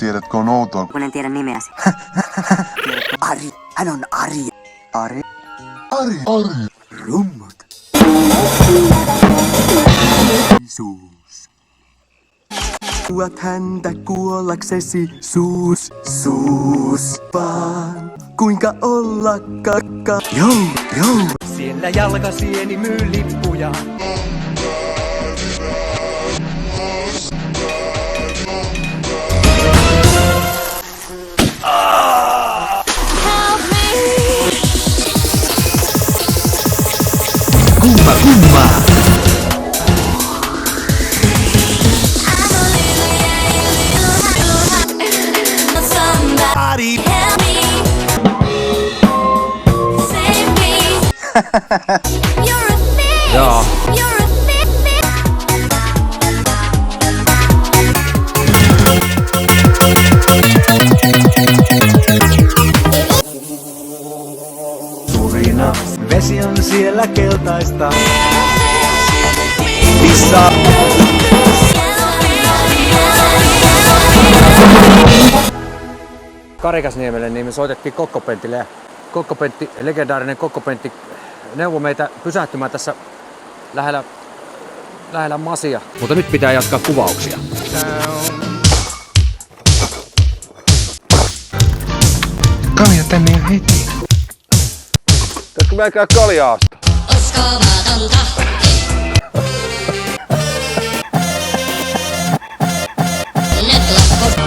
Tiedätkö, on outoa. Kun en tiedä nimeäsi. Ari. Hän on Ari. Ari. Rummut. Suus. Tuot häntä kuollaksesi. Suus. Vaan. Kuinka olla kakka? Joo. Siellä jalkasieni myy lippuja. Kumma. Ari. Joo. Surina, vesi on siellä keltaista. Pissa. Karikasniemelle niin me soitettiin Kokkopentille ja legendaarinen Kokkopentti neuvoi meitä pysähtymään tässä lähellä Masia. Mutta nyt pitää jatkaa kuvauksia. Kalja tänne jo heti. Pitäisikö meikää kaljaa ostaa? Uskomatonta. Nyt loppu.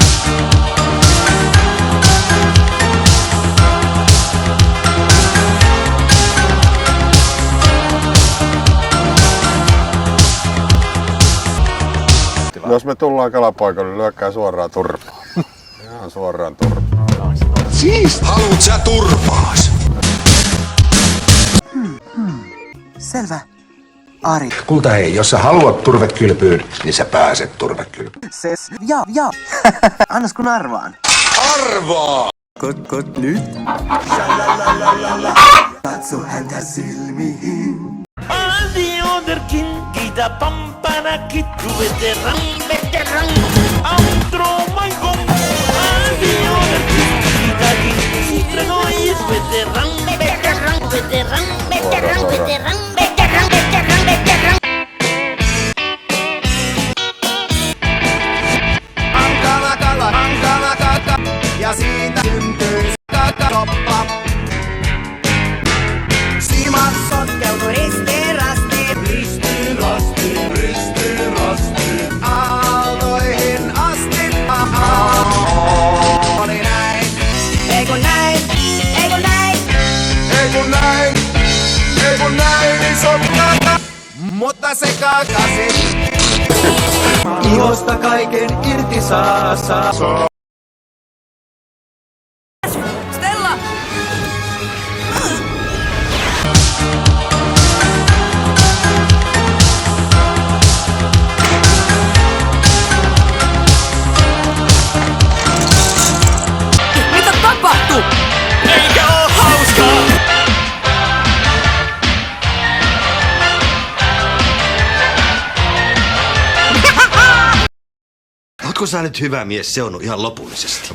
Jos me tullaan kalapaikalle, niin lyökkää suoraan turpaan. Ihan suoraan turpaan. Siis haluut sä turpaas? Selvä. Ari. Kulta hei, jos sä haluat turvekylpyyn, niin sä pääset turvekylpyyn. Ja. Annas kun arvaan. Arvaa! Kot nyt. Katso häntä silmiin. Aldi onderkin, kita pampana kittu veteran. Outro my gong. Aldi onderkin, kita kita nois veteran. Ankara kala, ja siitä syntyy kakatoppa. Siimat sotkeutui ristiin rastiin. Aaltoihin asti. Oli näin. Ei kun näin, niin se on kaka. Mutta se kakasi. Ihosta kaiken irti saa. Stella! Mitä tapahtuu? Eikä oo hauskaa. Ootko sä nyt hyvä mies seonnut ihan lopullisesti?